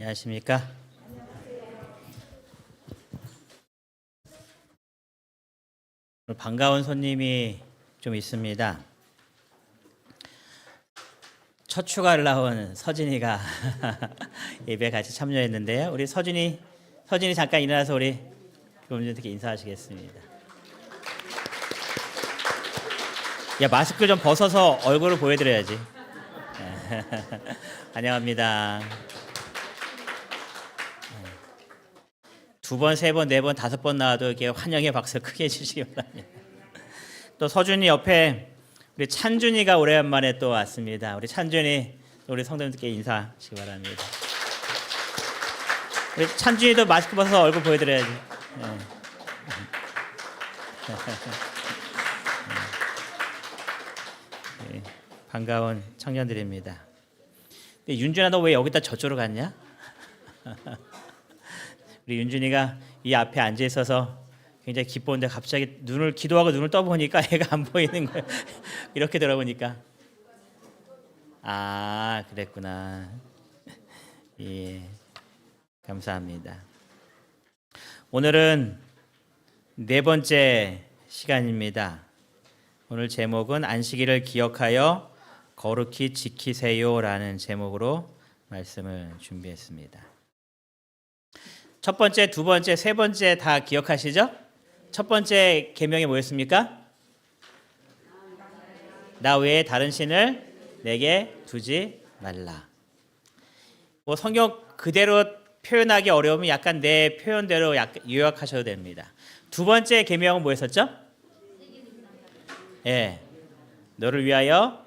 안녕하십니까? 오늘 반가운 손님이 좀 있습니다. 첫 휴가를 나온 서진이가 예배에 같이 참여했는데요. 우리 서진이 잠깐 일어나서 우리 교우님들께 인사하시겠습니다. 야, 마스크 좀 벗어서 얼굴을 보여드려야지. 환영합니다. 두 번, 세 번, 네 번, 다섯 번 나와도 이렇게 환영의 박수를 크게 해주시기 바랍니다. 또 서준이 옆에 우리 찬준이가 오랜만에 또 왔습니다. 우리 찬준이 우리 성도님들께 인사하시기 바랍니다. 우리 찬준이도 마스크 벗어서 얼굴 보여드려야지. 네, 반가운 청년들입니다. 근데 윤준아, 너 왜 여기다 저쪽으로 갔냐? 우리 윤준이가 이 앞에 앉아 있어서 굉장히 기뻤는데 갑자기 기도하고 눈을 떠보니까 얘가 안 보이는 거예요. 이렇게 들어보니까 그랬구나. 예, 감사합니다. 오늘은 네 번째 시간입니다. 오늘 제목은 안식일을 기억하여 거룩히 지키세요라는 제목으로 말씀을 준비했습니다. 첫 번째, 두 번째, 세 번째 다 기억하시죠? 첫 번째 계명이 뭐였습니까? 나 외에 다른 신을 내게 두지 말라. 뭐 성경 그대로 표현하기 어려우면 약간 내 표현대로 요약하셔도 됩니다. 두 번째 계명은 뭐였었죠? 너를 위하여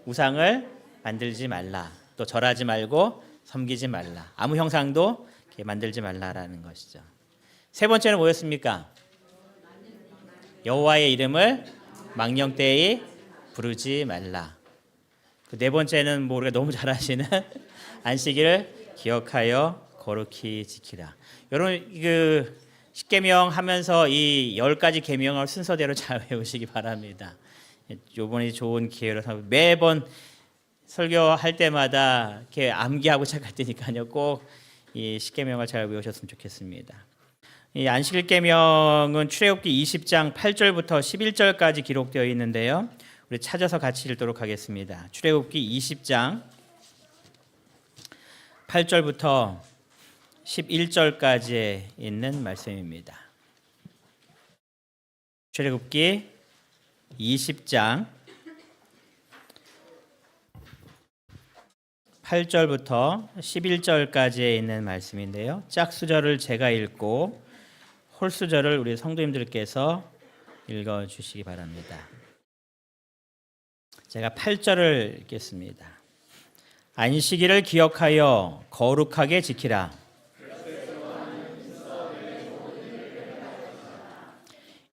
우상을 만들지 말라. 또 절하지 말고 섬기지 말라. 아무 형상도 만들지 말라라는 것이죠. 세 번째는 뭐였습니까? 여호와의 이름을 망령되이 부르지 말라. 네 번째는 우리가 너무 잘 아시는 안식일을 기억하여 거룩히 지키라. 여러분 십계명 하면서 이 10가지 계명을 순서대로 잘 외우시기 바랍니다. 이번이 좋은 기회로 매번 설교할 때마다 이렇게 암기하고 시작할 테니까요. 꼭 이 십계명을 잘 외우셨으면 좋겠습니다. 이 안식일 계명은 출애굽기 20장 8절부터 11절까지 기록되어 있는데요. 우리 찾아서 같이 읽도록 하겠습니다. 출애굽기 20장 8절부터 11절까지 있는 말씀입니다. 출애굽기 20장 8절부터 11절까지에 있는 말씀인데요. 짝수절을 제가 읽고 홀수절을 우리 성도님들께서 읽어주시기 바랍니다. 제가 8절을 읽겠습니다. 안식일을 기억하여 거룩하게 지키라.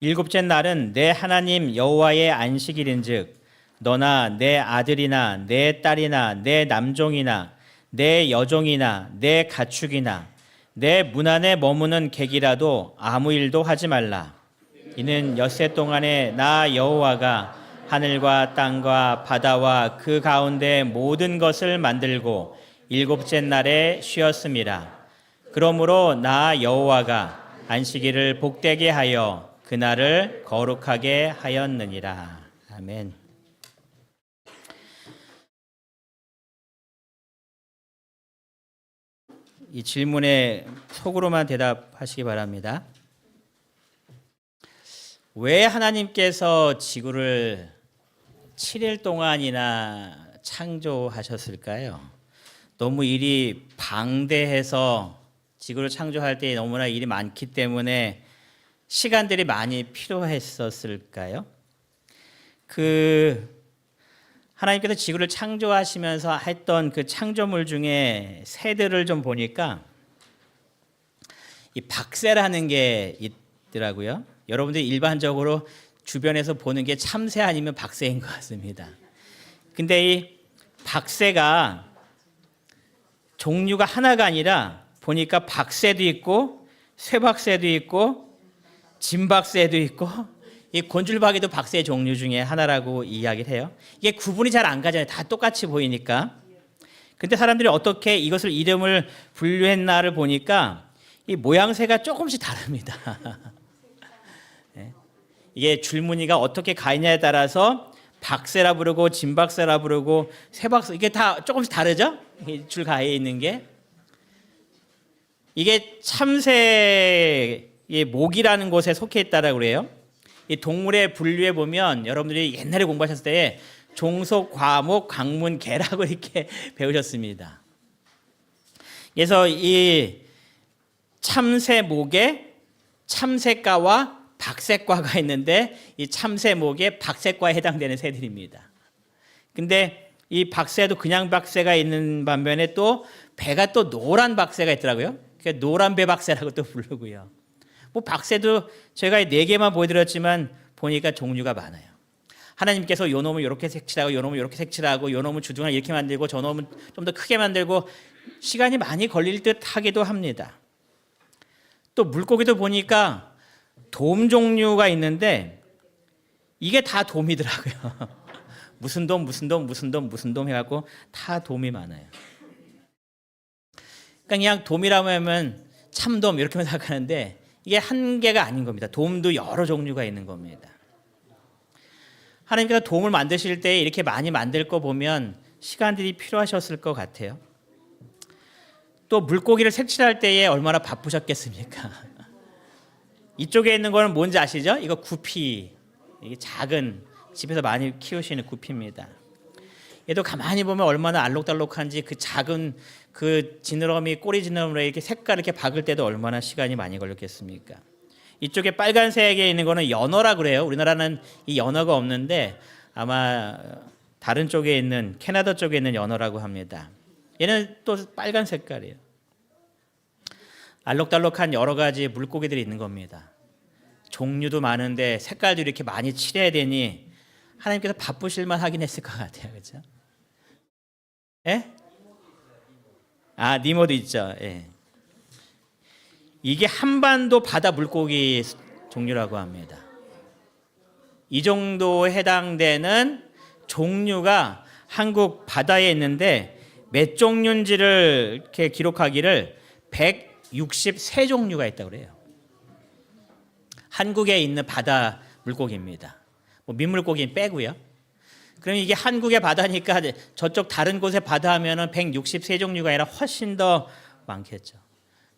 일곱째 날은 내 하나님 여호와의 안식일인즉 너나 내 아들이나 내 딸이나 내 남종이나 내 여종이나 내 가축이나 내 문 안에 머무는 객이라도 아무 일도 하지 말라. 이는 엿새 동안에 나 여호와가 하늘과 땅과 바다와 그 가운데 모든 것을 만들고 일곱째 날에 쉬었음이라. 그러므로 나 여호와가 안식일을 복되게 하여 그날을 거룩하게 하였느니라. 아멘. 이 질문에 속으로만 대답하시기 바랍니다. 왜 하나님께서 지구를 7일 동안이나 창조하셨을까요? 너무 일이 방대해서 지구를 창조할 때 너무나 일이 많기 때문에 시간들이 많이 필요했었을까요? 하나님께서 지구를 창조하시면서 했던 그 창조물 중에 새들을 좀 보니까 이 박새라는 게 있더라고요. 여러분들이 일반적으로 주변에서 보는 게 참새 아니면 박새인 것 같습니다. 근데 이 박새가 종류가 하나가 아니라 보니까 박새도 있고 쇠박새도 있고 진박새도 있고 이 곤줄박이도 박새의 종류 중에 하나라고 이야기를 해요. 이게 구분이 잘 안 가잖아요. 다 똑같이 보이니까. 근데 사람들이 어떻게 이것을 이름을 분류했나를 보니까 이 모양새가 조금씩 다릅니다. 네. 이게 줄무늬가 어떻게 가 있냐에 따라서 박새라 부르고 진박새라 부르고 새박새, 이게 다 조금씩 다르죠? 줄 가에 있는 게. 이게 참새의 목이라는 곳에 속해 있다라고 그래요. 이 동물의 분류에 보면 여러분들이 옛날에 공부하셨을 때 종속, 과목, 강문, 개라고 이렇게 배우셨습니다. 그래서 이 참새 목에 참새과와 박새과가 있는데 이 참새 목에 박새과에 해당되는 새들입니다. 근데 이 박새도 그냥 박새가 있는 반면에 또 배가 또 노란 박새가 있더라고요. 그러니까 노란 배 박새라고 또 부르고요. 뭐 박새도 제가 4개만 보여드렸지만 보니까 종류가 많아요. 하나님께서 요 놈을 이렇게 색칠하고 요 놈을 이렇게 색칠하고 요 놈은 주둥을 이렇게 만들고 저 놈은 좀 더 크게 만들고 시간이 많이 걸릴 듯 하기도 합니다. 또 물고기도 보니까 돔 종류가 있는데 이게 다 돔이더라고요. 무슨 돔 무슨 돔 무슨 돔 무슨 돔 해갖고 다 돔이 많아요. 그냥 돔이라고 하면 참돔 이렇게만 생각하는데 이게 한 개가 아닌 겁니다. 돔도 여러 종류가 있는 겁니다. 하나님께서 돔을 만드실 때 이렇게 많이 만들 거 보면 시간들이 필요하셨을 것 같아요. 또 물고기를 색칠할 때에 얼마나 바쁘셨겠습니까? 이쪽에 있는 거는 뭔지 아시죠? 이거 구피, 이게 작은 집에서 많이 키우시는 구피입니다. 얘도 가만히 보면 얼마나 알록달록한지 그 작은 그 지느러미, 꼬리 지느러미에 이렇게 색깔 이렇게 박을 때도 얼마나 시간이 많이 걸렸겠습니까? 이쪽에 빨간색에 있는 거는 연어라 그래요. 우리나라는 이 연어가 없는데 아마 다른 쪽에 있는 캐나다 쪽에 있는 연어라고 합니다. 얘는 또 빨간 색깔이에요. 알록달록한 여러 가지 물고기들이 있는 겁니다. 종류도 많은데 색깔도 이렇게 많이 칠해야 되니 하나님께서 바쁘실만 하긴 했을 것 같아요. 그렇죠? 예? 아, 니모도 있죠. 예. 이게 한반도 바다 물고기 종류라고 합니다. 이 정도에 해당되는 종류가 한국 바다에 있는데 몇 종류인지를 이렇게 기록하기를 163종류가 있다고 그래요. 한국에 있는 바다 물고기입니다. 뭐 민물고기는 빼고요. 그럼 이게 한국의 바다니까 저쪽 다른 곳의 바다 하면은 163종류가 아니라 훨씬 더 많겠죠.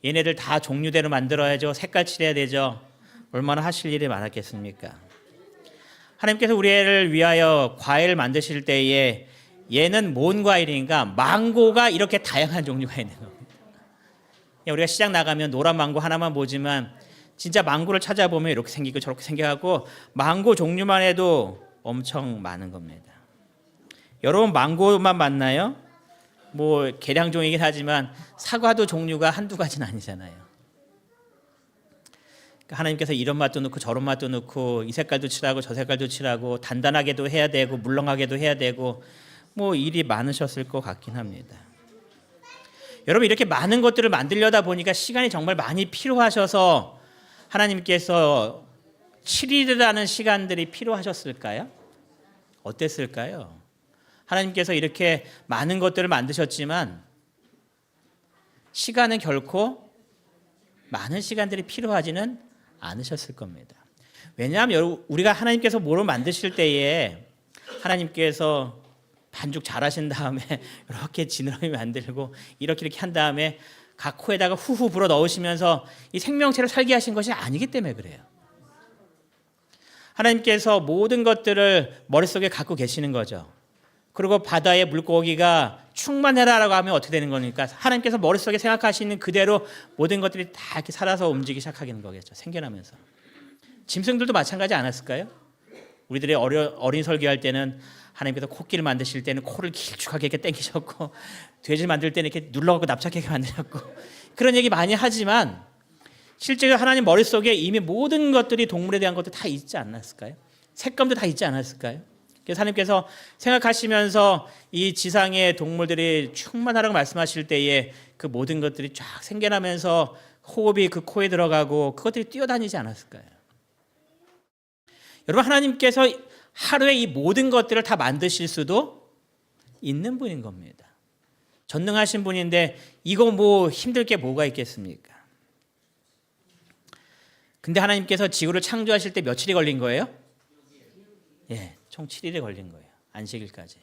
얘네들 다 종류대로 만들어야죠. 색깔 칠해야 되죠. 얼마나 하실 일이 많았겠습니까? 하나님께서 우리를 위하여 과일 만드실 때에 얘는 뭔 과일인가? 망고가 이렇게 다양한 종류가 있는 겁니다. 우리가 시장 나가면 노란 망고 하나만 보지만 진짜 망고를 찾아보면 이렇게 생기고 저렇게 생겨갖고 망고 종류만 해도 엄청 많은 겁니다. 여러분 망고만 맞나요? 뭐 계량종이긴 하지만 사과도 종류가 한두 가지는 아니잖아요. 그러니까 하나님께서 이런 맛도 넣고 저런 맛도 넣고 이 색깔도 칠하고 저 색깔도 칠하고 단단하게도 해야 되고 물렁하게도 해야 되고 뭐 일이 많으셨을 것 같긴 합니다. 여러분 이렇게 많은 것들을 만들려다 보니까 시간이 정말 많이 필요하셔서 하나님께서 7일이라는 시간들이 필요하셨을까요? 어땠을까요? 하나님께서 이렇게 많은 것들을 만드셨지만 시간은 결코 많은 시간들이 필요하지는 않으셨을 겁니다. 왜냐하면 우리가 하나님께서 뭐를 만드실 때에 하나님께서 반죽 잘 하신 다음에 이렇게 지느러미 만들고 이렇게 한 다음에 각 코에다가 후후 불어 넣으시면서 이 생명체를 살게 하신 것이 아니기 때문에 그래요. 하나님께서 모든 것들을 머릿속에 갖고 계시는 거죠. 그리고 바다의 물고기가 충만해라라고 하면 어떻게 되는 거니까 하나님께서 머릿속에 생각하시는 그대로 모든 것들이 다 이렇게 살아서 움직이기 시작하는 거겠죠. 생겨나면서. 짐승들도 마찬가지 않았을까요? 우리들이 어린 설교할 때는 하나님께서 코끼리를 만드실 때는 코를 길쭉하게 이렇게 당기셨고 돼지를 만들 때는 이렇게 눌러갖고 납작하게 만드셨고 그런 얘기 많이 하지만 실제로 하나님 머릿속에 이미 모든 것들이 동물에 대한 것도 다 있지 않았을까요? 색감도 다 있지 않았을까요? 그래서 하나님께서 생각하시면서 이 지상의 동물들이 충만하라고 말씀하실 때에 그 모든 것들이 쫙 생겨나면서 호흡이 그 코에 들어가고 그것들이 뛰어다니지 않았을까요? 여러분 하나님께서 하루에 이 모든 것들을 다 만드실 수도 있는 분인 겁니다. 전능하신 분인데 이거 뭐 힘들 게 뭐가 있겠습니까? 근데 하나님께서 지구를 창조하실 때 며칠이 걸린 거예요? 예, 총 7일이 걸린 거예요. 안식일까지.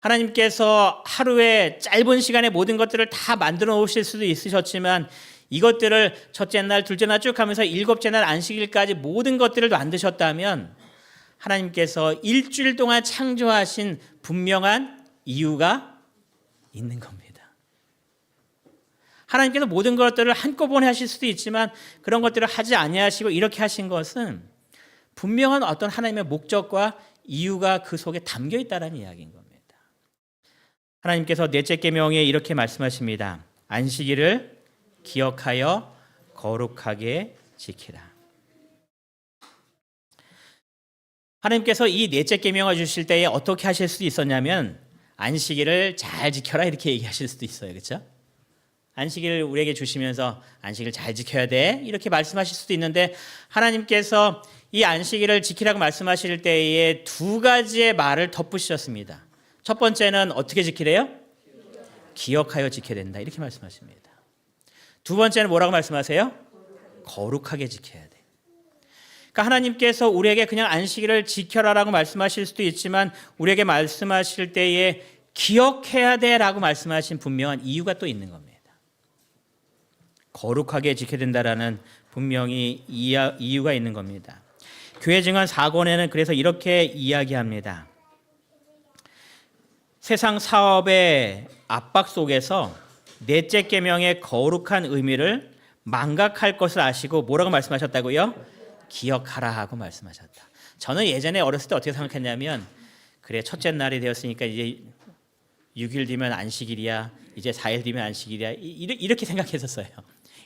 하나님께서 하루에 짧은 시간에 모든 것들을 다 만들어 놓으실 수도 있으셨지만 이것들을 첫째 날, 둘째 날 쭉 하면서 일곱째 날 안식일까지 모든 것들을 만드셨다면 하나님께서 일주일 동안 창조하신 분명한 이유가 있는 겁니다. 하나님께서 모든 것들을 한꺼번에 하실 수도 있지만 그런 것들을 하지 아니하시고 이렇게 하신 것은 분명한 어떤 하나님의 목적과 이유가 그 속에 담겨 있다는 이야기인 겁니다. 하나님께서 넷째 계명에 이렇게 말씀하십니다. 안식일을 기억하여 거룩하게 지키라. 하나님께서 이 넷째 계명을 주실 때에 어떻게 하실 수도 있었냐면 안식일을 잘 지켜라 이렇게 얘기하실 수도 있어요. 그렇죠? 안식일을 우리에게 주시면서 안식일을 잘 지켜야 돼 이렇게 말씀하실 수도 있는데 하나님께서 이 안식일을 지키라고 말씀하실 때에 두 가지의 말을 덧붙이셨습니다. 첫 번째는 어떻게 지키래요? 기억하여 지켜야 된다 이렇게 말씀하십니다. 두 번째는 뭐라고 말씀하세요? 거룩하게 지켜야 돼. 그러니까 하나님께서 우리에게 그냥 안식일을 지켜라라고 말씀하실 수도 있지만 우리에게 말씀하실 때에 기억해야 돼라고 말씀하신 분명한 이유가 또 있는 겁니다. 거룩하게 지켜야 된다라는 분명히 이유가 있는 겁니다. 교회 증언 4권에는 그래서 이렇게 이야기합니다. 세상 사업의 압박 속에서 넷째 계명의 거룩한 의미를 망각할 것을 아시고 뭐라고 말씀하셨다고요? 기억하라 하고 말씀하셨다. 저는 예전에 어렸을 때 어떻게 생각했냐면 그래 첫째 날이 되었으니까 이제 6일 뒤면 안식일이야. 이제 4일 뒤면 안식일이야. 이렇게 생각했었어요.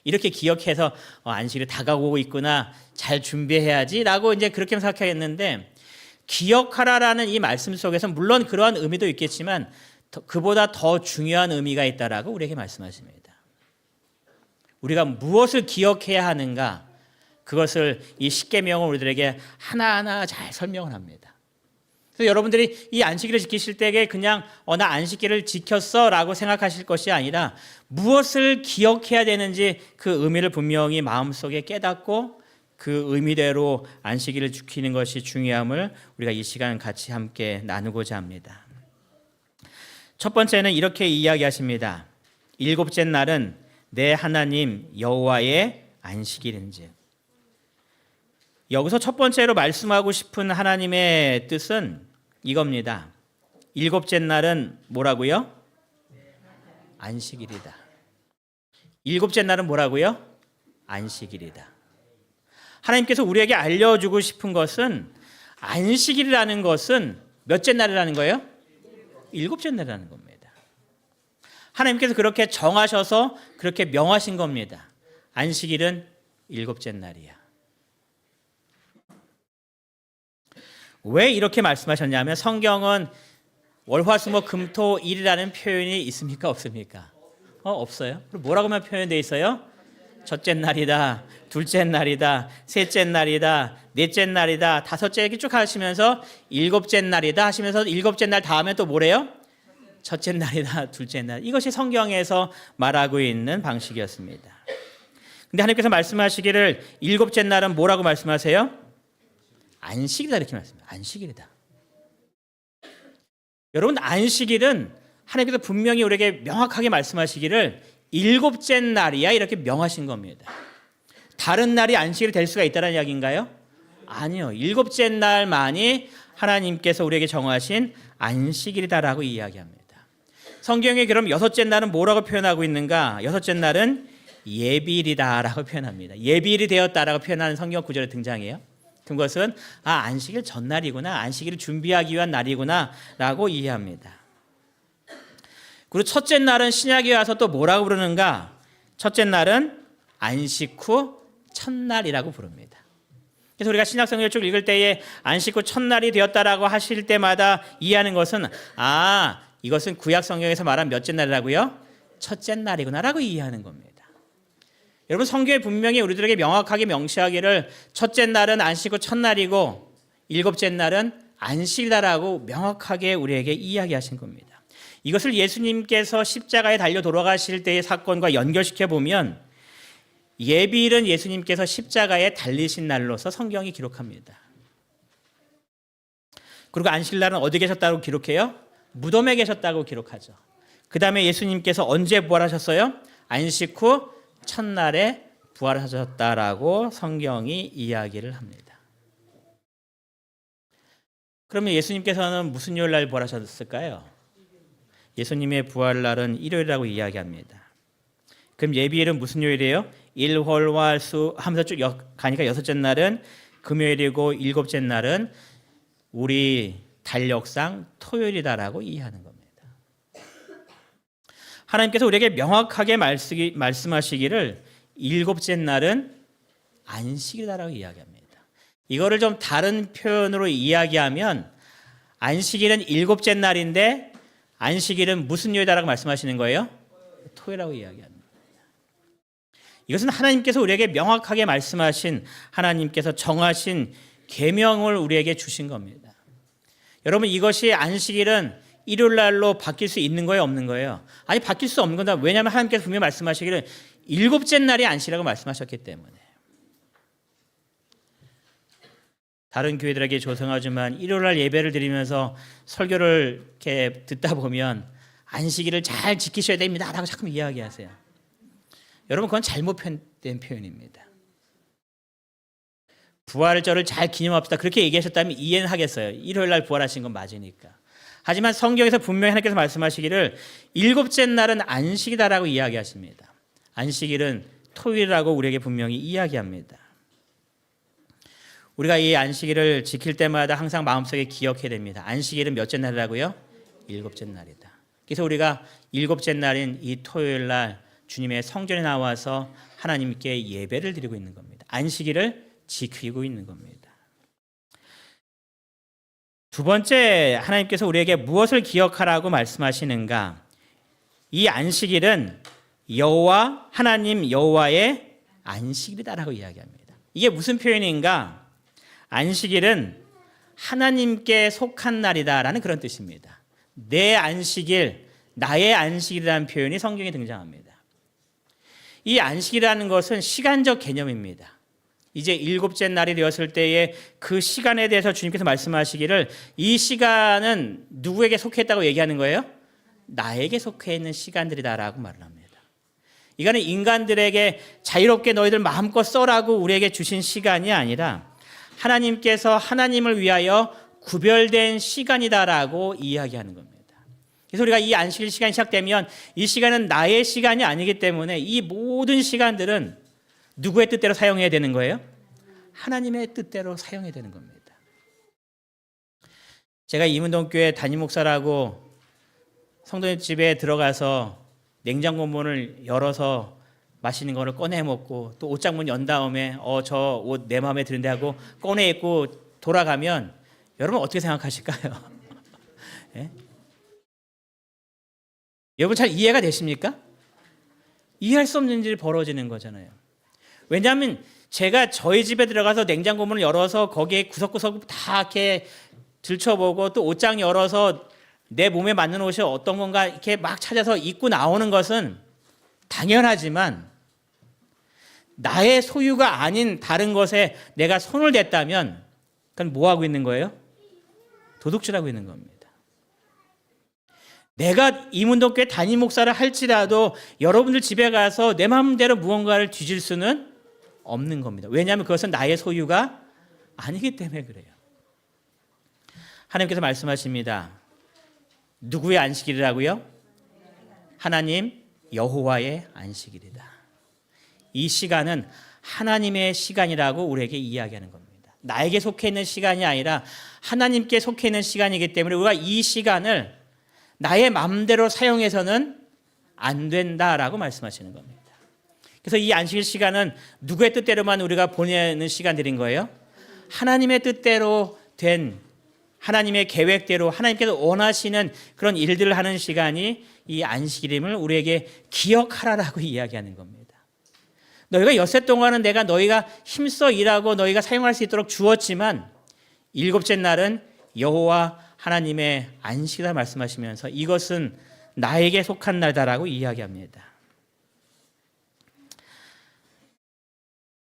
이렇게 기억해서 안식일이 다가오고 있구나. 잘 준비해야지라고 이제 그렇게 생각했는데 기억하라라는 이 말씀 속에서 물론 그러한 의미도 있겠지만 그보다 더 중요한 의미가 있다라고 우리에게 말씀하십니다. 우리가 무엇을 기억해야 하는가? 그것을 이 십계명은 우리들에게 하나하나 잘 설명을 합니다. 그래서 여러분들이 이 안식일을 지키실 때에 그냥 나 안식일을 지켰어라고 생각하실 것이 아니라 무엇을 기억해야 되는지 그 의미를 분명히 마음속에 깨닫고 그 의미대로 안식일을 지키는 것이 중요함을 우리가 이 시간 같이 함께 나누고자 합니다. 첫 번째는 이렇게 이야기하십니다. 일곱째 날은 내 하나님 여호와의 안식일인즉. 여기서 첫 번째로 말씀하고 싶은 하나님의 뜻은 이겁니다. 일곱째 날은 뭐라고요? 안식일이다. 일곱째 날은 뭐라고요? 안식일이다. 하나님께서 우리에게 알려주고 싶은 것은 안식일이라는 것은 몇째 날이라는 거예요? 일곱째 날이라는 겁니다. 하나님께서 그렇게 정하셔서 그렇게 명하신 겁니다. 안식일은 일곱째 날이야. 왜 이렇게 말씀하셨냐면 성경은 월화수목금토일이라는 표현이 있습니까? 없습니까? 없어요. 그럼 뭐라고만 표현되어 있어요? 첫째 날이다, 둘째 날이다, 셋째 날이다, 넷째 날이다, 다섯째 이렇게 쭉 하시면서 일곱째 날이다 하시면서 일곱째 날 다음에 또 뭐래요? 첫째 날이다, 둘째 날. 이것이 성경에서 말하고 있는 방식이었습니다. 근데 하나님께서 말씀하시기를 일곱째 날은 뭐라고 말씀하세요? 안식이다 이렇게 말씀합니다. 안식일이다. 여러분 안식일은 하나님께서 분명히 우리에게 명확하게 말씀하시기를 일곱째 날이야 이렇게 명하신 겁니다. 다른 날이 안식일이 될 수가 있다는 이야기인가요? 아니요. 일곱째 날만이 하나님께서 우리에게 정하신 안식일이다라고 이야기합니다. 성경에 그럼 여섯째 날은 뭐라고 표현하고 있는가? 여섯째 날은 예비일이다라고 표현합니다. 예비일이 되었다라고 표현하는 성경 구절에 등장해요. 그것은 안식일 전날이구나, 안식일을 준비하기 위한 날이구나라고 이해합니다. 그리고 첫째 날은 신약에 와서 또 뭐라고 부르는가? 첫째 날은 안식 후 첫날이라고 부릅니다. 그래서 우리가 신약 성경을 쭉 읽을 때에 안식 후 첫날이 되었다라고 하실 때마다 이해하는 것은 이것은 구약 성경에서 말한 몇째 날이라고요? 첫째 날이구나라고 이해하는 겁니다. 여러분 성경에 분명히 우리들에게 명확하게 명시하기를 첫째 날은 안식 후 첫날이고 일곱째 날은 안식이다라고 명확하게 우리에게 이야기하신 겁니다. 이것을 예수님께서 십자가에 달려 돌아가실 때의 사건과 연결시켜 보면 예비일은 예수님께서 십자가에 달리신 날로서 성경이 기록합니다. 그리고 안식일날은 어디 계셨다고 기록해요? 무덤에 계셨다고 기록하죠. 그 다음에 예수님께서 언제 부활하셨어요? 안식 후 첫날에 부활하셨다라고 성경이 이야기를 합니다. 그러면 예수님께서는 무슨 요일 날 부활하셨을까요? 예수님의 부활날은 일요일이라고 이야기합니다. 그럼 예비일은 무슨 요일이에요? 일, 월, 화, 수 하면서 쭉 가니까 여섯째 날은 금요일이고 일곱째 날은 우리 달력상 토요일이다라고 이해하는 겁니다. 하나님께서 우리에게 명확하게 말씀하시기를 일곱째 날은 안식이다라고 이야기합니다. 이거를 좀 다른 표현으로 이야기하면 안식일은 일곱째 날인데 안식일은 무슨 요일이다라고 말씀하시는 거예요? 토요일이라고 이야기합니다. 이것은 하나님께서 우리에게 명확하게 말씀하신, 하나님께서 정하신 계명을 우리에게 주신 겁니다. 여러분, 이것이 안식일은 일요일 날로 바뀔 수 있는 거예요, 없는 거예요? 아니, 바뀔 수 없는 거다. 왜냐하면 하나님께서 분명히 말씀하시기를 일곱째 날이 안식이라고 말씀하셨기 때문에. 다른 교회들에게 조성하지만 일요일 날 예배를 드리면서 설교를 이렇게 듣다 보면 안식일을 잘 지키셔야 됩니다라고 자꾸 이야기하세요. 여러분, 그건 잘못된 표현입니다. 부활절을 잘 기념합시다, 그렇게 얘기하셨다면 이해는 하겠어요. 일요일 날 부활하신 건 맞으니까. 하지만 성경에서 분명히 하나님께서 말씀하시기를 일곱째 날은 안식이다라고 이야기하십니다. 안식일은 토요일이라고 우리에게 분명히 이야기합니다. 우리가 이 안식일을 지킬 때마다 항상 마음속에 기억해야 됩니다. 안식일은 몇째 날이라고요? 일곱째 날이다. 그래서 우리가 일곱째 날인 이 토요일 날 주님의 성전에 나와서 하나님께 예배를 드리고 있는 겁니다. 안식일을 지키고 있는 겁니다. 두 번째, 하나님께서 우리에게 무엇을 기억하라고 말씀하시는가? 이 안식일은 여호와, 하나님 여호와의 안식일이다라고 이야기합니다. 이게 무슨 표현인가? 안식일은 하나님께 속한 날이다라는 그런 뜻입니다. 내 안식일, 나의 안식일이라는 표현이 성경에 등장합니다. 이 안식이라는 것은 시간적 개념입니다. 이제 일곱째 날이 되었을 때에 그 시간에 대해서 주님께서 말씀하시기를 이 시간은 누구에게 속해 있다고 얘기하는 거예요? 나에게 속해 있는 시간들이다라고 말을 합니다. 이거는 인간들에게 자유롭게 너희들 마음껏 써라고 우리에게 주신 시간이 아니라 하나님께서 하나님을 위하여 구별된 시간이다라고 이야기하는 겁니다. 그래서 우리가 이 안식일 시간이 시작되면 이 시간은 나의 시간이 아니기 때문에 이 모든 시간들은 누구의 뜻대로 사용해야 되는 거예요? 하나님의 뜻대로 사용해야 되는 겁니다. 제가 이문동교회 담임 목사라고 성도님 집에 들어가서 냉장고 문을 열어서 맛있는 거를 꺼내 먹고 또 옷장문 연 다음에 저 옷 내 마음에 드는데 하고 꺼내 입고 돌아가면 여러분 어떻게 생각하실까요? 네? 여러분 잘 이해가 되십니까? 이해할 수 없는 일이 벌어지는 거잖아요. 왜냐하면 제가 저희 집에 들어가서 냉장고 문을 열어서 거기에 구석구석 다 이렇게 들춰보고 또 옷장 열어서 내 몸에 맞는 옷이 어떤 건가 이렇게 막 찾아서 입고 나오는 것은 당연하지만 나의 소유가 아닌 다른 것에 내가 손을 댔다면 그건 뭐 하고 있는 거예요? 도둑질하고 있는 겁니다. 내가 이문동교회 담임 목사를 할지라도 여러분들 집에 가서 내 마음대로 무언가를 뒤질 수는 없는 겁니다. 왜냐하면 그것은 나의 소유가 아니기 때문에 그래요. 하나님께서 말씀하십니다. 누구의 안식일이라고요? 하나님 여호와의 안식일이다. 이 시간은 하나님의 시간이라고 우리에게 이야기하는 겁니다. 나에게 속해 있는 시간이 아니라 하나님께 속해 있는 시간이기 때문에 우리가 이 시간을 나의 마음대로 사용해서는 안 된다라고 말씀하시는 겁니다. 그래서 이 안식일 시간은 누구의 뜻대로만 우리가 보내는 시간들인 거예요? 하나님의 뜻대로 된, 하나님의 계획대로 하나님께서 원하시는 그런 일들을 하는 시간이 이 안식일임을 우리에게 기억하라라고 이야기하는 겁니다. 너희가 엿새 동안은 내가 너희가 힘써 일하고 너희가 사용할 수 있도록 주었지만 일곱째 날은 여호와 하나님의 안식이라 말씀하시면서 이것은 나에게 속한 날이다라고 이야기합니다.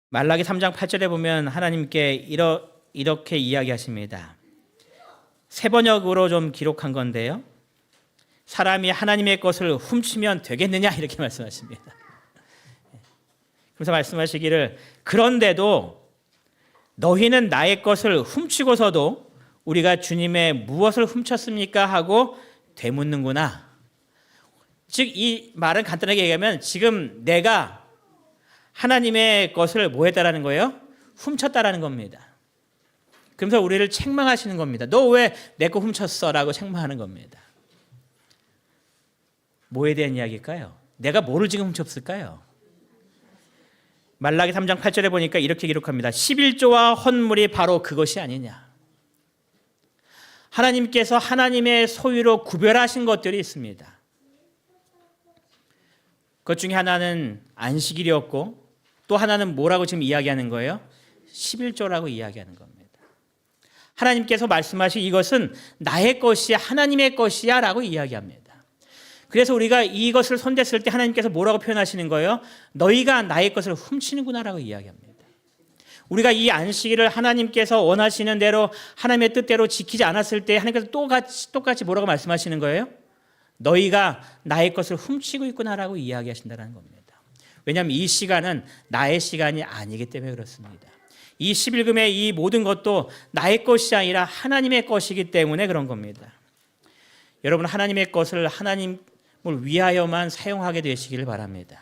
말라기 3장 8절에 보면 하나님께 이렇게 이야기하십니다. 세 번역으로 좀 기록한 건데요. 사람이 하나님의 것을 훔치면 되겠느냐 이렇게 말씀하십니다. 그래서 말씀하시기를 그런데도 너희는 나의 것을 훔치고서도 우리가 주님의 무엇을 훔쳤습니까 하고 되묻는구나. 즉 이 말은 간단하게 얘기하면 지금 내가 하나님의 것을 뭐 했다라는 거예요? 훔쳤다라는 겁니다. 그러면서 우리를 책망하시는 겁니다. 너 왜 내 거 훔쳤어? 라고 책망하는 겁니다. 뭐에 대한 이야기일까요? 내가 뭐를 지금 훔쳤을까요? 말라기 3장 8절에 보니까 이렇게 기록합니다. 11조와 헌물이 바로 그것이 아니냐. 하나님께서 하나님의 소유로 구별하신 것들이 있습니다. 그것 중에 하나는 안식일이었고 또 하나는 뭐라고 지금 이야기하는 거예요? 11조라고 이야기하는 겁니다. 하나님께서 말씀하신 이것은 나의 것이야 하나님의 것이야 라고 이야기합니다. 그래서 우리가 이것을 손댔을 때 하나님께서 뭐라고 표현하시는 거예요? 너희가 나의 것을 훔치는구나 라고 이야기합니다. 우리가 이 안식일을 하나님께서 원하시는 대로 하나님의 뜻대로 지키지 않았을 때 하나님께서 똑같이 뭐라고 말씀하시는 거예요? 너희가 나의 것을 훔치고 있구나라고 이야기하신다는 겁니다. 왜냐하면 이 시간은 나의 시간이 아니기 때문에 그렇습니다. 이 11금의 이 모든 것도 나의 것이 아니라 하나님의 것이기 때문에 그런 겁니다. 여러분 하나님의 것을 하나님을 위하여만 사용하게 되시기를 바랍니다.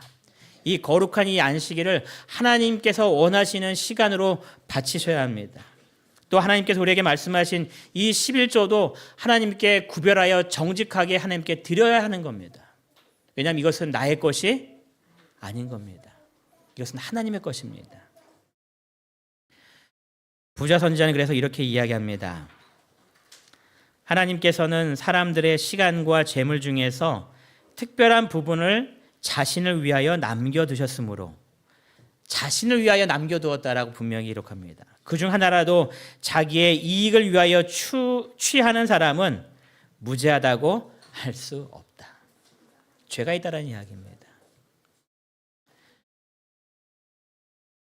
이 거룩한 이 안식일을 하나님께서 원하시는 시간으로 바치셔야 합니다. 또 하나님께서 우리에게 말씀하신 이 11조도 하나님께 구별하여 정직하게 하나님께 드려야 하는 겁니다. 왜냐하면 이것은 나의 것이 아닌 겁니다. 이것은 하나님의 것입니다. 부자 선지자는 그래서 이렇게 이야기합니다. 하나님께서는 사람들의 시간과 재물 중에서 특별한 부분을 자신을 위하여 남겨두셨으므로 자신을 위하여 남겨두었다라고 분명히 기록합니다. 그중 하나라도 자기의 이익을 위하여 취하는 사람은 무죄하다고 할 수 없다. 죄가 있다라는 이야기입니다.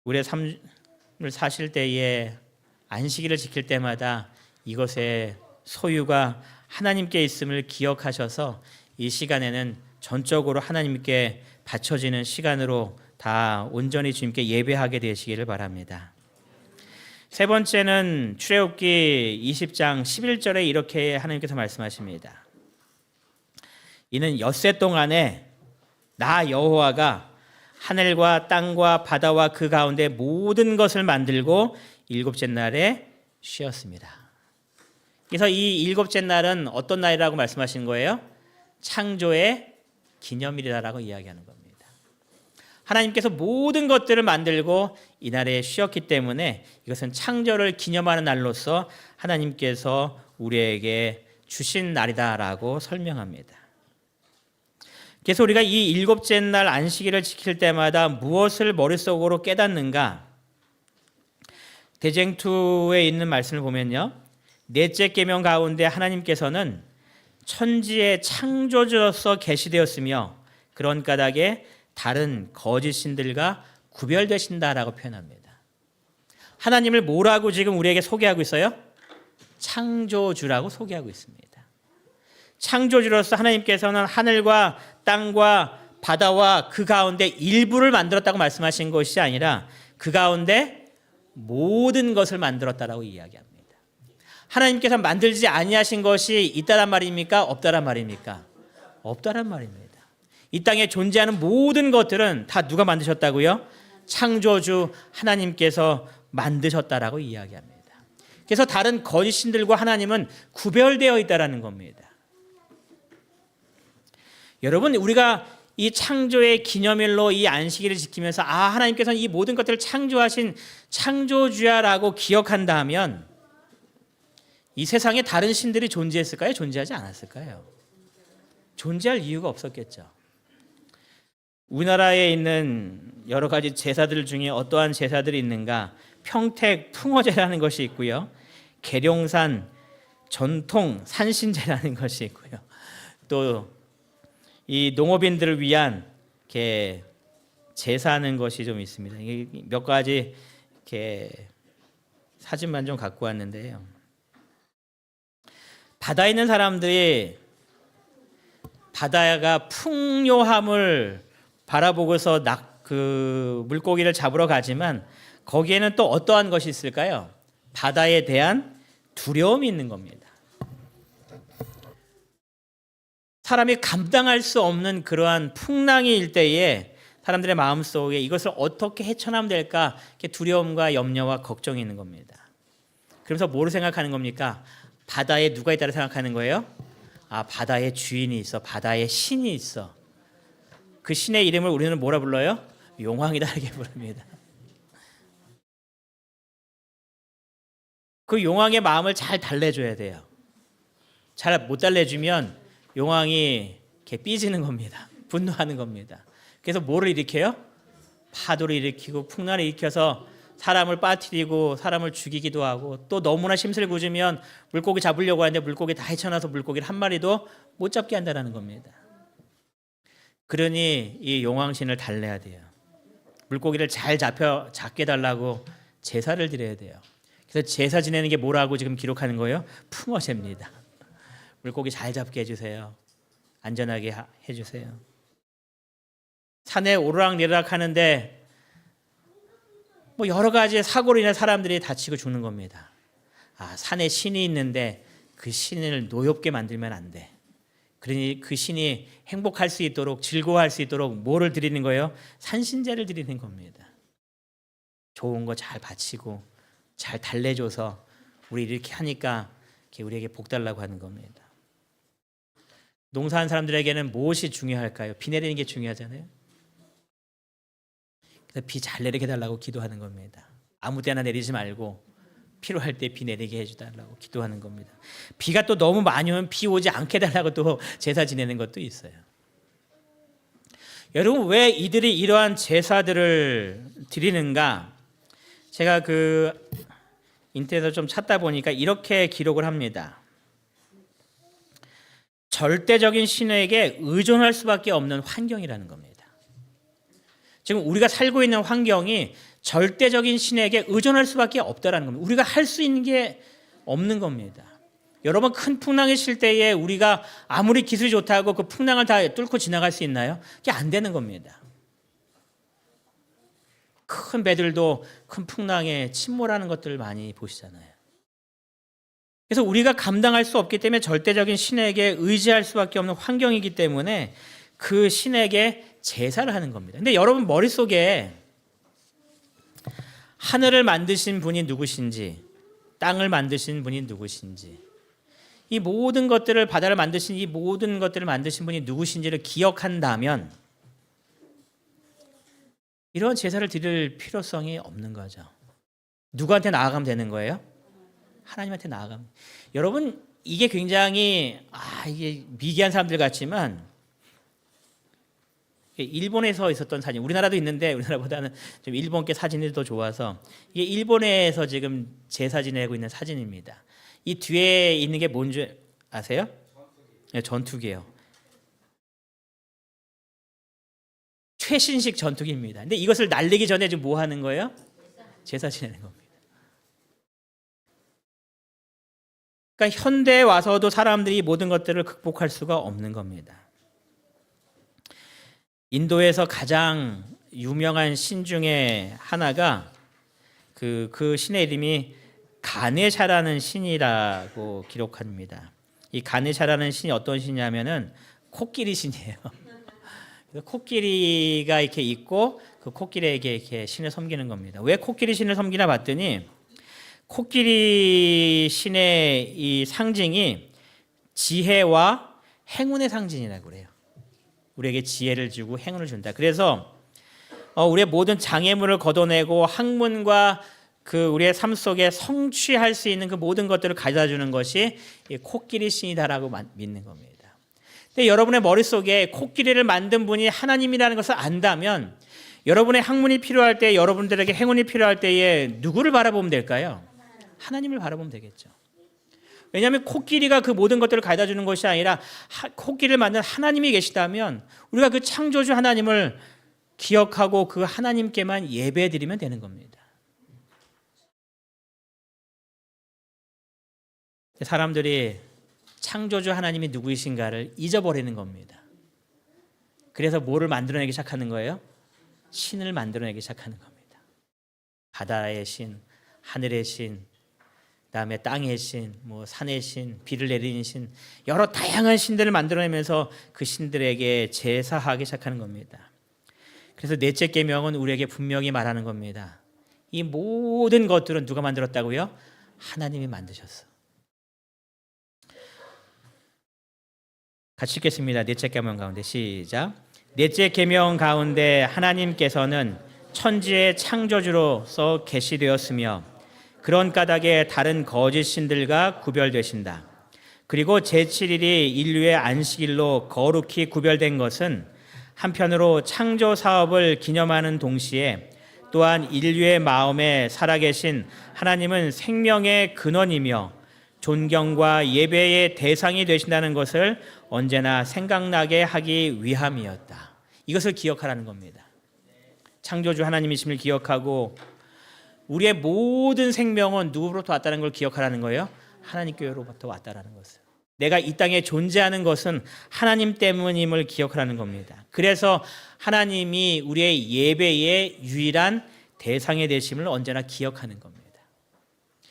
우리의 삶을 사실 때에 안식일을 지킬 때마다 이것의 소유가 하나님께 있음을 기억하셔서 이 시간에는 전적으로 하나님께 바쳐지는 시간으로 다 온전히 주님께 예배하게 되시기를 바랍니다. 세 번째는 출애굽기 20장 11절에 이렇게 하나님께서 말씀하십니다. 이는 엿새 동안에 나 여호와가 하늘과 땅과 바다와 그 가운데 모든 것을 만들고 일곱째 날에 쉬었습니다. 그래서 이 일곱째 날은 어떤 날이라고 말씀하신 거예요? 창조의 기념일이라고 이야기하는 겁니다. 하나님께서 모든 것들을 만들고 이날에 쉬었기 때문에 이것은 창조를 기념하는 날로서 하나님께서 우리에게 주신 날이다라고 설명합니다. 그래서 우리가 이 일곱째 날 안식일을 지킬 때마다 무엇을 머릿속으로 깨닫는가? 대쟁투에 있는 말씀을 보면요. 넷째 계명 가운데 하나님께서는 천지의 창조주로서 계시되었으며 그런 까닭에 다른 거짓 신들과 구별되신다라고 표현합니다. 하나님을 뭐라고 지금 우리에게 소개하고 있어요? 창조주라고 소개하고 있습니다. 창조주로서 하나님께서는 하늘과 땅과 바다와 그 가운데 일부를 만들었다고 말씀하신 것이 아니라 그 가운데 모든 것을 만들었다라고 이야기합니다. 하나님께서 만들지 아니하신 것이 있다란 말입니까? 없다란 말입니까? 없다란 말입니다. 이 땅에 존재하는 모든 것들은 다 누가 만드셨다고요? 창조주 하나님께서 만드셨다라고 이야기합니다. 그래서 다른 거짓 신들과 하나님은 구별되어 있다라는 겁니다. 여러분, 우리가 이 창조의 기념일로 이 안식일을 지키면서 하나님께서는 이 모든 것들을 창조하신 창조주야라고 기억한다면 이 세상에 다른 신들이 존재했을까요? 존재하지 않았을까요? 존재할 이유가 없었겠죠. 우리나라에 있는 여러 가지 제사들 중에 어떠한 제사들이 있는가? 평택 풍어제라는 것이 있고요. 계룡산 전통 산신제라는 것이 있고요. 또 이 농업인들을 위한 이렇게 제사하는 것이 좀 있습니다. 이게 몇 가지 이렇게 사진만 좀 갖고 왔는데요. 바다에 있는 사람들이 바다가 풍요함을 바라보고서 그 물고기를 잡으러 가지만 거기에는 또 어떠한 것이 있을까요? 바다에 대한 두려움이 있는 겁니다. 사람이 감당할 수 없는 그러한 풍랑이 일 때에 사람들의 마음속에 이것을 어떻게 헤쳐나면 될까 이렇게 두려움과 염려와 걱정이 있는 겁니다. 그래서 뭐를 생각하는 겁니까? 바다에 누가 있다고 생각하는 거예요? 아, 바다에 주인이 있어. 바다에 신이 있어. 그 신의 이름을 우리는 뭐라 불러요? 용왕이다 이렇게 부릅니다. 그 용왕의 마음을 잘 달래줘야 돼요. 잘 못 달래주면 용왕이 이렇게 삐지는 겁니다. 분노하는 겁니다. 그래서 뭐를 일으켜요? 파도를 일으키고 풍랑을 일으켜서 사람을 빠뜨리고 사람을 죽이기도 하고 또 너무나 심술 굳으면 물고기 잡으려고 하는데 물고기 다 헤쳐나서 물고기를 한 마리도 못 잡게 한다는 겁니다. 그러니 이 용왕신을 달래야 돼요. 물고기를 잘 잡게 달라고 제사를 드려야 돼요. 그래서 제사 지내는 게 뭐라고 지금 기록하는 거예요? 풍어제입니다. 물고기 잘 잡게 해주세요. 안전하게 해주세요. 산에 오르락내리락 하는데 뭐 여러 가지 사고로 인해 사람들이 다치고 죽는 겁니다. 아, 산에 신이 있는데 그 신을 노엽게 만들면 안 돼. 그러니 그 신이 행복할 수 있도록 즐거워할 수 있도록 뭐를 드리는 거예요? 산신제를 드리는 겁니다. 좋은 거 잘 바치고 잘 달래줘서 우리 이렇게 하니까 우리에게 복 달라고 하는 겁니다. 농사하는 사람들에게는 무엇이 중요할까요? 비 내리는 게 중요하잖아요. 그래서 비 잘 내리게 해달라고 기도하는 겁니다. 아무 때나 내리지 말고 필요할 때 비 내리게 해주달라고 기도하는 겁니다. 비가 또 너무 많이 오면 비 오지 않게 해달라고 또 제사 지내는 것도 있어요. 여러분, 왜 이들이 이러한 제사들을 드리는가? 제가 그 인터넷에서 좀 찾다 보니까 이렇게 기록을 합니다. 절대적인 신에게 의존할 수밖에 없는 환경이라는 겁니다. 지금 우리가 살고 있는 환경이 절대적인 신에게 의존할 수밖에 없다라는 겁니다. 우리가 할 수 있는 게 없는 겁니다. 여러분, 큰 풍랑이 칠 때에 우리가 아무리 기술이 좋다고 그 풍랑을 다 뚫고 지나갈 수 있나요? 그게 안 되는 겁니다. 큰 배들도 큰 풍랑에 침몰하는 것들을 많이 보시잖아요. 그래서 우리가 감당할 수 없기 때문에 절대적인 신에게 의지할 수밖에 없는 환경이기 때문에 그 신에게 제사를 하는 겁니다. 근데 여러분 머릿속에 하늘을 만드신 분이 누구신지, 땅을 만드신 분이 누구신지, 이 모든 것들을, 바다를 만드신 이 모든 것들을 만드신 분이 누구신지를 기억한다면 이런 제사를 드릴 필요성이 없는 거죠. 누구한테 나아가면 되는 거예요? 하나님한테 나아가면. 여러분, 이게 굉장히 이게 미개한 사람들 같지만 일본에서 있었던 사진, 우리나라도 있는데 우리나라보다는 좀 일본계 사진이 더 좋아서 이게 일본에서 지금 제사 지내고 있는 사진입니다. 이 뒤에 있는 게 뭔지 아세요? 네, 전투기예요. 최신식 전투기입니다. 근데 이것을 날리기 전에 지금 뭐 하는 거예요? 제사 지내는 겁니다. 그러니까 현대에 와서도 사람들이 모든 것들을 극복할 수가 없는 겁니다. 인도에서 가장 유명한 신 중에 하나가 그 신의 이름이 가네샤라는 신이라고 기록합니다. 이 가네샤라는 신이 어떤 신이냐면은 코끼리 신이에요. 코끼리가 이렇게 있고 그 코끼리에게 이렇게 신을 섬기는 겁니다. 왜 코끼리 신을 섬기나 봤더니 코끼리 신의 이 상징이 지혜와 행운의 상징이라고 그래요. 우리에게 지혜를 주고 행운을 준다. 그래서 우리의 모든 장애물을 걷어내고 학문과 그 우리의 삶 속에 성취할 수 있는 그 모든 것들을 가져다 주는 것이 이 코끼리 신이다라고 믿는 겁니다. 근데 여러분의 머릿속에 코끼리를 만든 분이 하나님이라는 것을 안다면 여러분의 학문이 필요할 때, 여러분들에게 행운이 필요할 때에 누구를 바라보면 될까요? 하나님을 바라보면 되겠죠. 왜냐하면 코끼리가 그 모든 것들을 가져다 주는 것이 아니라 코끼리를 만든 하나님이 계시다면 우리가 그 창조주 하나님을 기억하고 그 하나님께만 예배드리면 되는 겁니다. 사람들이 창조주 하나님이 누구이신가를 잊어버리는 겁니다. 그래서 뭐를 만들어내기 시작하는 거예요? 신을 만들어내기 시작하는 겁니다. 바다의 신, 하늘의 신, 그다음에 땅의 신, 산의 신, 비를 내리는 신, 여러 다양한 신들을 만들어내면서 그 신들에게 제사하기 시작하는 겁니다. 그래서 넷째 계명은 우리에게 분명히 말하는 겁니다. 이 모든 것들은 누가 만들었다고요? 하나님이 만드셨어. 같이 읽겠습니다. 넷째 계명 가운데 시작. 넷째 계명 가운데 하나님께서는 천지의 창조주로서 계시되었으며 그런 까닭에 다른 거짓 신들과 구별되신다. 그리고 제7일이 인류의 안식일로 거룩히 구별된 것은 한편으로 창조 사업을 기념하는 동시에 또한 인류의 마음에 살아계신 하나님은 생명의 근원이며 존경과 예배의 대상이 되신다는 것을 언제나 생각나게 하기 위함이었다. 이것을 기억하라는 겁니다. 창조주 하나님이심을 기억하고 우리의 모든 생명은 누구로부터 왔다는 걸 기억하라는 거예요. 하나님께로부터 왔다라는 것을. 내가 이 땅에 존재하는 것은 하나님 때문임을 기억하라는 겁니다. 그래서 하나님이 우리의 예배의 유일한 대상이 되심을 언제나 기억하는 겁니다.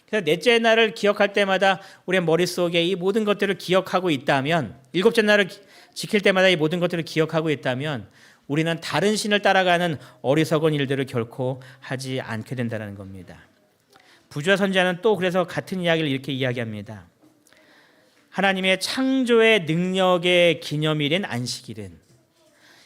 그래서 넷째 날을 기억할 때마다 우리의 머릿속에 이 모든 것들을 기억하고 있다면, 일곱째 날을 지킬 때마다 이 모든 것들을 기억하고 있다면 우리는 다른 신을 따라가는 어리석은 일들을 결코 하지 않게 된다는 겁니다. 부조와 선지자는 또 그래서 같은 이야기를 이렇게 이야기합니다. 하나님의 창조의 능력의 기념일인 안식일은,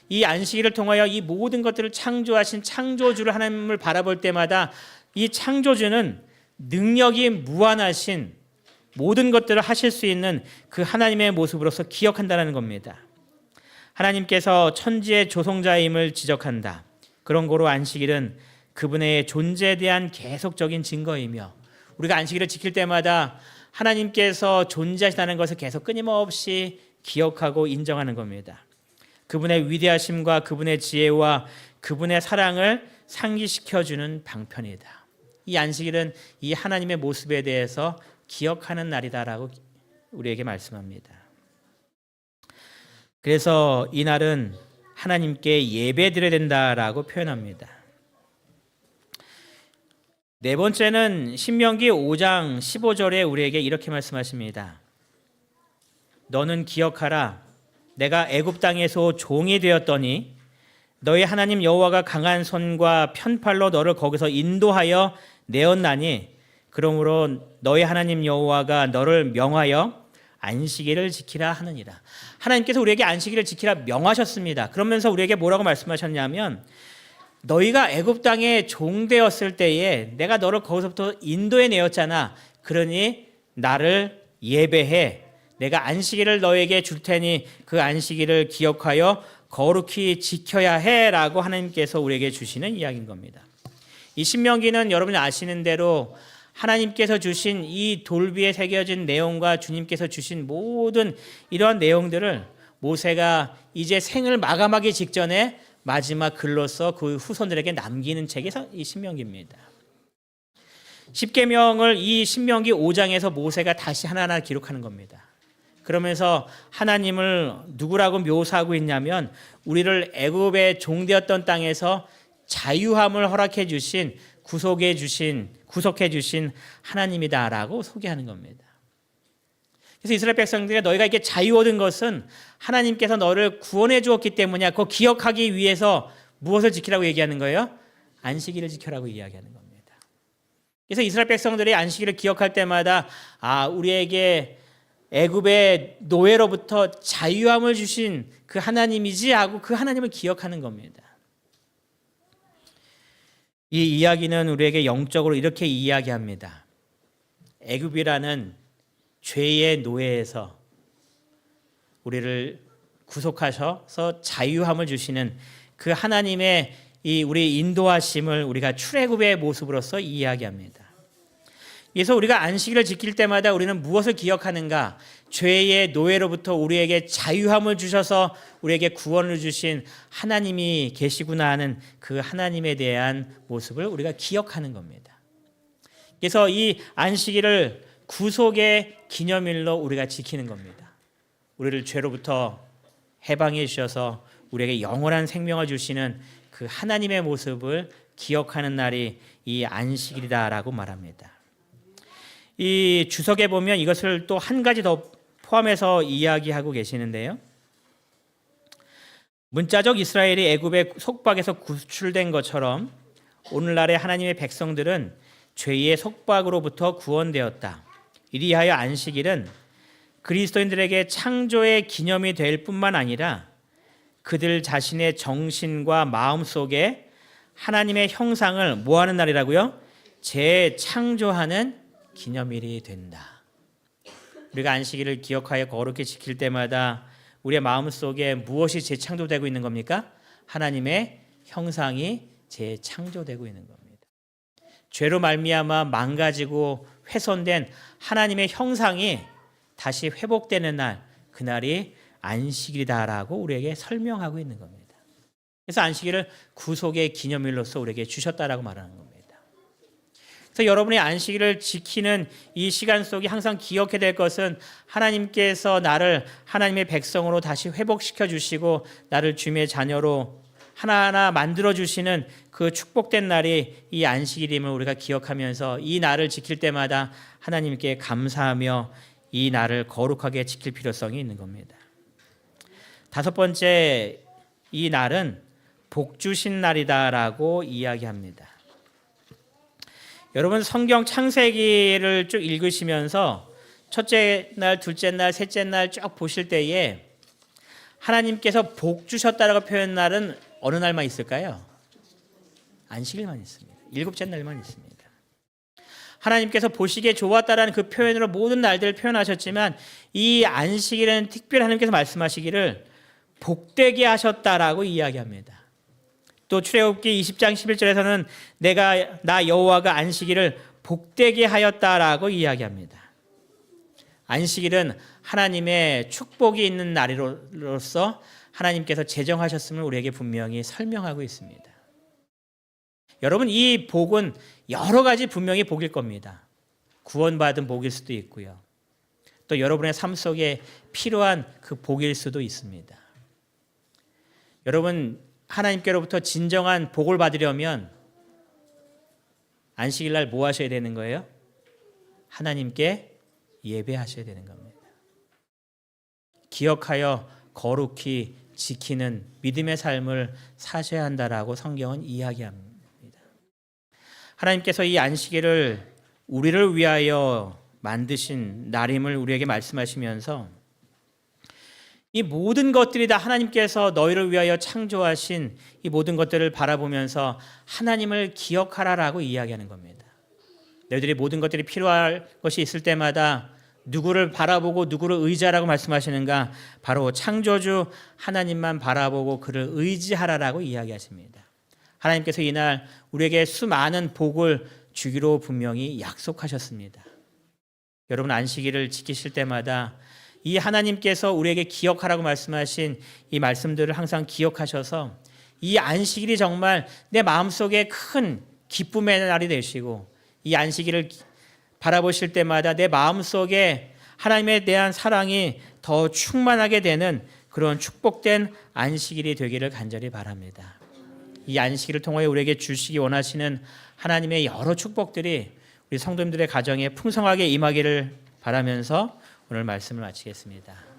이 안식일을 통하여 이 모든 것들을 창조하신 창조주를 하나님을 바라볼 때마다 이 창조주는 능력이 무한하신 모든 것들을 하실 수 있는 그 하나님의 모습으로서 기억한다는 겁니다. 하나님께서 천지의 조성자임을 지적한다. 그런 거로 안식일은 그분의 존재에 대한 계속적인 증거이며, 우리가 안식일을 지킬 때마다 하나님께서 존재하시다는 것을 계속 끊임없이 기억하고 인정하는 겁니다. 그분의 위대하심과 그분의 지혜와 그분의 사랑을 상기시켜주는 방편이다. 이 안식일은 이 하나님의 모습에 대해서 기억하는 날이다라고 우리에게 말씀합니다. 그래서 이 날은 하나님께 예배드려야 된다라고 표현합니다. 네 번째는 신명기 5장 15절에 우리에게 이렇게 말씀하십니다. 너는 기억하라. 내가 애굽 땅에서 종이 되었더니 너희 하나님 여호와가 강한 손과 편팔로 너를 거기서 인도하여 내었나니, 그러므로 너희 하나님 여호와가 너를 명하여 안식일을 지키라 하느니라. 하나님께서 우리에게 안식일을 지키라 명하셨습니다. 그러면서 우리에게 뭐라고 말씀하셨냐면, 너희가 애굽 땅에 종되었을 때에 내가 너를 거기서부터 인도해 내었잖아. 그러니 나를 예배해. 내가 안식일을 너에게 줄 테니 그 안식일을 기억하여 거룩히 지켜야 해라고 하나님께서 우리에게 주시는 이야기인 겁니다. 이 신명기는 여러분이 아시는 대로 하나님께서 주신 이 돌비에 새겨진 내용과 주님께서 주신 모든 이러한 내용들을 모세가 이제 생을 마감하기 직전에 마지막 글로서 그 후손들에게 남기는 책이 이 신명기입니다. 십계명을 이 신명기 5장에서 모세가 다시 하나하나 기록하는 겁니다. 그러면서 하나님을 누구라고 묘사하고 있냐면, 우리를 애굽의 종되었던 땅에서 자유함을 허락해 주신, 구속해 주신 하나님이다라고 소개하는 겁니다. 그래서 이스라엘 백성들이 너희가 이렇게 자유 얻은 것은 하나님께서 너를 구원해 주었기 때문이야. 그거 기억하기 위해서 무엇을 지키라고 얘기하는 거예요? 안식일을 지켜라고 이야기하는 겁니다. 그래서 이스라엘 백성들이 안식일을 기억할 때마다 우리에게 애굽의 노예로부터 자유함을 주신 그 하나님이지 하고 그 하나님을 기억하는 겁니다. 이 이야기는 우리에게 영적으로 이렇게 이야기합니다. 애굽이라는 죄의 노예에서 우리를 구속하셔서 자유함을 주시는 그 하나님의 이 우리 인도하심을 우리가 출애굽의 모습으로서 이야기합니다. 그래서 우리가 안식일을 지킬 때마다 우리는 무엇을 기억하는가? 죄의 노예로부터 우리에게 자유함을 주셔서 우리에게 구원을 주신 하나님이 계시구나 하는 그 하나님에 대한 모습을 우리가 기억하는 겁니다. 그래서 이 안식일을 구속의 기념일로 우리가 지키는 겁니다. 우리를 죄로부터 해방해 주셔서 우리에게 영원한 생명을 주시는 그 하나님의 모습을 기억하는 날이 이 안식일이다라고 말합니다. 이 주석에 보면 이것을 또 한 가지 더 포함해서 이야기하고 계시는데요. 문자적 이스라엘이 애굽의 속박에서 구출된 것처럼 오늘날의 하나님의 백성들은 죄의 속박으로부터 구원되었다. 이리하여 안식일은 그리스도인들에게 창조의 기념이 될 뿐만 아니라 그들 자신의 정신과 마음 속에 하나님의 형상을 뭐하는 날이라고요? 재창조하는 기념일이 된다. 우리가 안식일을 기억하여 거룩히 지킬 때마다 우리의 마음 속에 무엇이 재창조되고 있는 겁니까? 하나님의 형상이 재창조되고 있는 겁니다. 죄로 말미암아 망가지고 훼손된 하나님의 형상이 다시 회복되는 날, 그날이 안식일이다라고 우리에게 설명하고 있는 겁니다. 그래서 안식일을 구속의 기념일로서 우리에게 주셨다라고 말하는 겁니다. 그래서 여러분이 안식일을 지키는 이 시간 속에 항상 기억해야 될 것은 하나님께서 나를 하나님의 백성으로 다시 회복시켜 주시고 나를 주님의 자녀로 하나하나 만들어 주시는 그 축복된 날이 이 안식일임을 우리가 기억하면서 이 날을 지킬 때마다 하나님께 감사하며 이 날을 거룩하게 지킬 필요성이 있는 겁니다. 다섯 번째, 이 날은 복 주신 날이다라고 이야기합니다. 여러분 성경 창세기를 쭉 읽으시면서 첫째 날, 둘째 날, 셋째 날 쭉 보실 때에 하나님께서 복 주셨다라고 표현한 날은 어느 날만 있을까요? 안식일만 있습니다. 일곱째 날만 있습니다. 하나님께서 보시기에 좋았다라는 그 표현으로 모든 날들을 표현하셨지만 이 안식일은 특별히 하나님께서 말씀하시기를 복되게 하셨다라고 이야기합니다. 또 출애굽기 20장 11절에서는 나 여호와가 안식일을 복되게 하였다라고 이야기합니다. 안식일은 하나님의 축복이 있는 날로서 하나님께서 제정하셨음을 우리에게 분명히 설명하고 있습니다. 여러분 이 복은 여러 가지 분명히 복일 겁니다. 구원받은 복일 수도 있고요. 또 여러분의 삶 속에 필요한 그 복일 수도 있습니다. 여러분 하나님께로부터 진정한 복을 받으려면 안식일 날 뭐 하셔야 되는 거예요? 하나님께 예배하셔야 되는 겁니다. 기억하여 거룩히 지키는 믿음의 삶을 사셔야 한다라고 성경은 이야기합니다. 하나님께서 이 안식일을 우리를 위하여 만드신 날임을 우리에게 말씀하시면서 이 모든 것들이 다 하나님께서 너희를 위하여 창조하신 이 모든 것들을 바라보면서 하나님을 기억하라라고 이야기하는 겁니다. 너희들이 모든 것들이 필요할 것이 있을 때마다 누구를 바라보고 누구를 의지하라고 말씀하시는가? 바로 창조주 하나님만 바라보고 그를 의지하라라고 이야기하십니다. 하나님께서 이날 우리에게 수많은 복을 주기로 분명히 약속하셨습니다. 여러분 안식일을 지키실 때마다 이 하나님께서 우리에게 기억하라고 말씀하신 이 말씀들을 항상 기억하셔서 이 안식일이 정말 내 마음속에 큰 기쁨의 날이 되시고 이 안식일을 바라보실 때마다 내 마음속에 하나님에 대한 사랑이 더 충만하게 되는 그런 축복된 안식일이 되기를 간절히 바랍니다. 이 안식일을 통하여 우리에게 주시기 원하시는 하나님의 여러 축복들이 우리 성도님들의 가정에 풍성하게 임하기를 바라면서 오늘 말씀을 마치겠습니다.